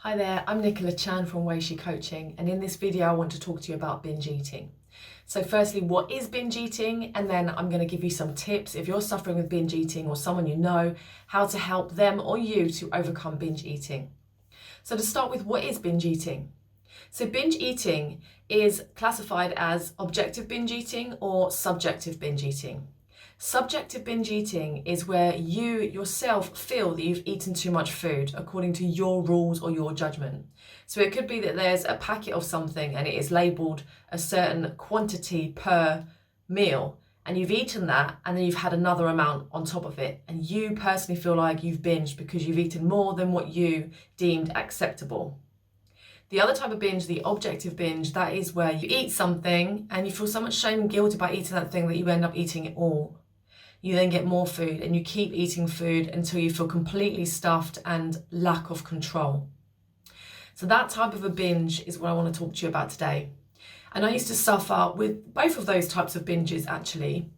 Hi there, I'm Nicola Chan from Weishi Coaching, and in this video I want to talk to you about binge eating. So firstly, what is binge eating? And then I'm going to give you some tips if you're suffering with binge eating or someone you know, how to help them or you to overcome binge eating. So to start with, what is binge eating? So binge eating is classified as objective binge eating or subjective binge eating. Subjective binge eating is where you yourself feel that you've eaten too much food according to your rules or your judgment. So it could be that there's a packet of something and it is labelled a certain quantity per meal, and you've eaten that and then you've had another amount on top of it, and you personally feel like you've binged because you've eaten more than what you deemed acceptable. The other type of binge, the objective binge, that is where you eat something and you feel so much shame and guilt about eating that thing that you end up eating it all. You then get more food and you keep eating food until you feel completely stuffed and lack of control. So that type of a binge is what I want to talk to you about today. And I used to suffer with both of those types of binges actually.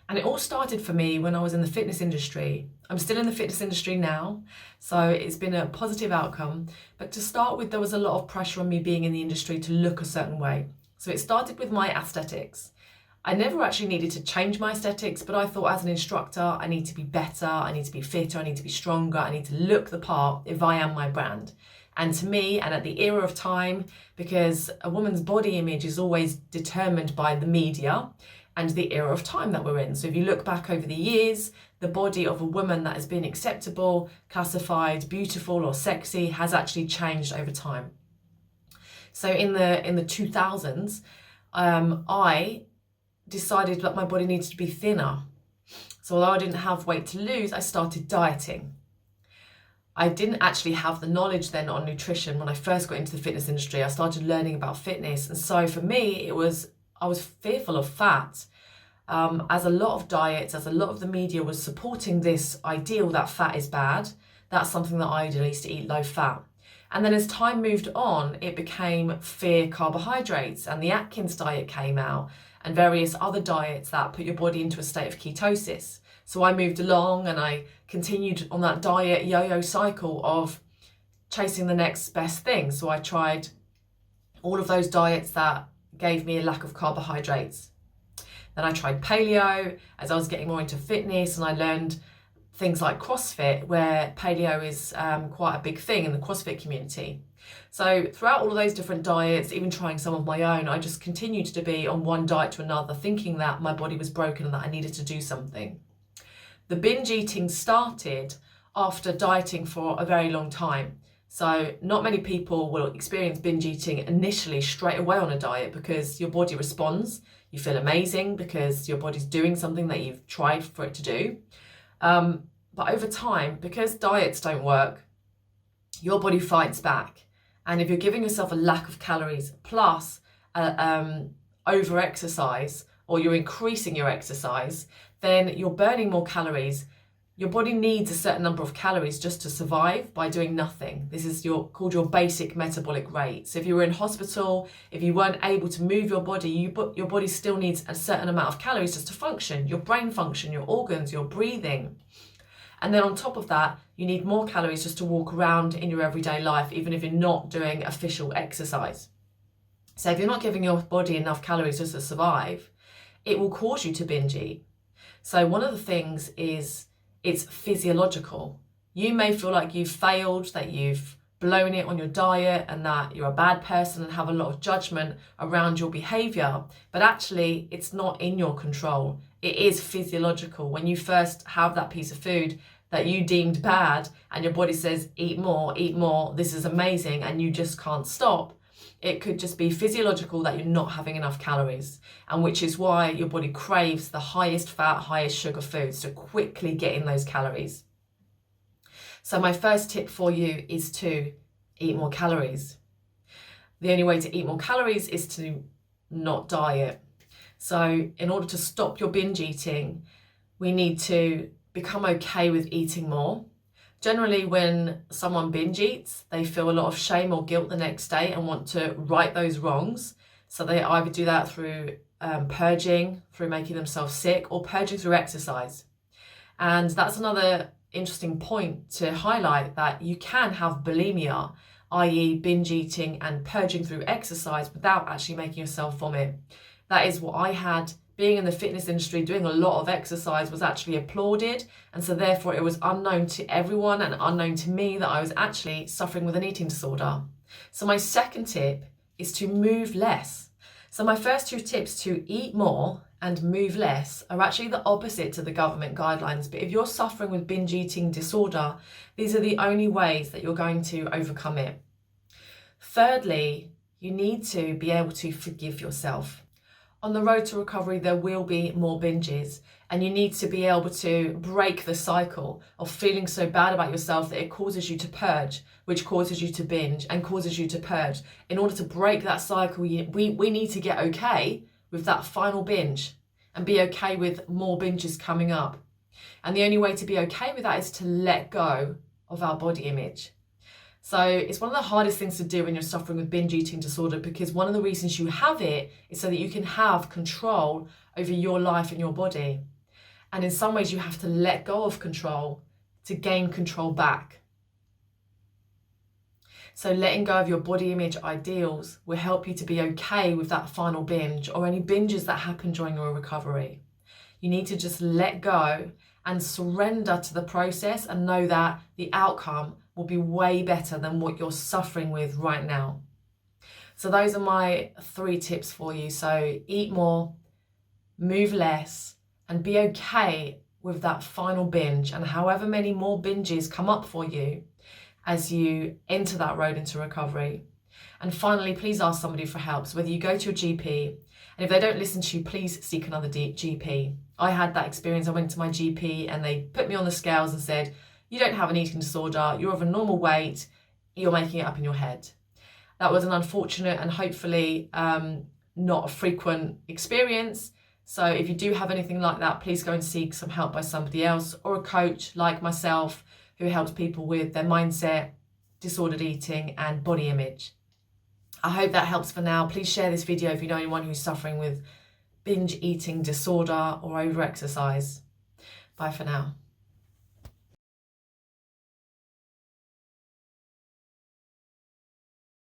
And it all started for me when I was in the fitness industry. I'm still in the fitness industry now, so it's been a positive outcome. But to start with, there was a lot of pressure on me being in the industry to look a certain way. So it started with my aesthetics. I never actually needed to change my aesthetics, but I thought as an instructor, I need to be better, I need to be fitter, I need to be stronger, I need to look the part if I am my brand. And to me, and at the era of time, because a woman's body image is always determined by the media and the era of time that we're in. So if you look back over the years, the body of a woman that has been acceptable, classified, beautiful or sexy has actually changed over time. So in the 2000s, I decided that my body needed to be thinner. So although I didn't have weight to lose, I started dieting. I didn't actually have the knowledge then on nutrition when I first got into the fitness industry. I started learning about fitness. And so for me, I was fearful of fat. As a lot of diets, as a lot of the media was supporting this ideal that fat is bad, that's something that I did. I used to eat low fat. And then as time moved on, it became fear carbohydrates, and the Atkins diet came out, and various other diets that put your body into a state of ketosis. So I moved along and I continued on that diet yo-yo cycle of chasing the next best thing. So I tried all of those diets that gave me a lack of carbohydrates. Then I tried paleo as I was getting more into fitness, and I learned things like CrossFit, where paleo is quite a big thing in the CrossFit community. So throughout all of those different diets, even trying some of my own, I just continued to be on one diet to another, thinking that my body was broken and that I needed to do something. The binge eating started after dieting for a very long time. So not many people will experience binge eating initially straight away on a diet, because your body responds. You feel amazing because your body's doing something that you've tried for it to do. But over time, because diets don't work, your body fights back. And if you're giving yourself a lack of calories plus over exercise, or you're increasing your exercise, then you're burning more calories. Your body needs a certain number of calories just to survive by doing nothing. This is called your basic metabolic rate. So if you were in hospital, if you weren't able to move your body, your body still needs a certain amount of calories just to function, your brain function, your organs, your breathing. And then on top of that, you need more calories just to walk around in your everyday life, even if you're not doing official exercise. So if you're not giving your body enough calories just to survive, it will cause you to binge eat. So one of the things is it's physiological. You may feel like you've failed, that you've blown it on your diet, and that you're a bad person and have a lot of judgment around your behavior, but actually it's not in your control. It is physiological. When you first have that piece of food that you deemed bad and your body says, eat more, this is amazing, and you just can't stop, it could just be physiological that you're not having enough calories, and which is why your body craves the highest fat, highest sugar foods to quickly get in those calories. So my first tip for you is to eat more calories. The only way to eat more calories is to not diet. So in order to stop your binge eating, we need to become okay with eating more. Generally, when someone binge eats, they feel a lot of shame or guilt the next day and want to right those wrongs. So they either do that through purging, through making themselves sick, or purging through exercise. And that's another interesting point to highlight, that you can have bulimia i.e. binge eating and purging through exercise without actually making yourself vomit. That is what I had. Being in the fitness industry, doing a lot of exercise was actually applauded, and so therefore it was unknown to everyone and unknown to me that I was actually suffering with an eating disorder. So my second tip is to move less. So my first two tips, to eat more and move less, are actually the opposite to the government guidelines. But if you're suffering with binge eating disorder, these are the only ways that you're going to overcome it. Thirdly, you need to be able to forgive yourself. On the road to recovery, there will be more binges, and you need to be able to break the cycle of feeling so bad about yourself that it causes you to purge, which causes you to binge and causes you to purge. In order to break that cycle, we need to get okay with that final binge and be okay with more binges coming up. And the only way to be okay with that is to let go of our body image. So it's one of the hardest things to do when you're suffering with binge eating disorder, because one of the reasons you have it is so that you can have control over your life and your body. And in some ways you have to let go of control to gain control back. So letting go of your body image ideals will help you to be okay with that final binge or any binges that happen during your recovery. You need to just let go and surrender to the process and know that the outcome will be way better than what you're suffering with right now. So those are my 3 tips for you. So eat more, move less, and be okay with that final binge and however many more binges come up for you as you enter that road into recovery. And finally, please ask somebody for help. So whether you go to your GP, and if they don't listen to you, please seek another GP. I had that experience. I went to my GP and they put me on the scales and said, you don't have an eating disorder, you're of a normal weight, you're making it up in your head. That was an unfortunate and hopefully not a frequent experience. So if you do have anything like that, please go and seek some help by somebody else or a coach like myself who helps people with their mindset, disordered eating and body image. I hope that helps for now. Please share this video if you know anyone who's suffering with binge eating disorder or over-exercise. Bye for now.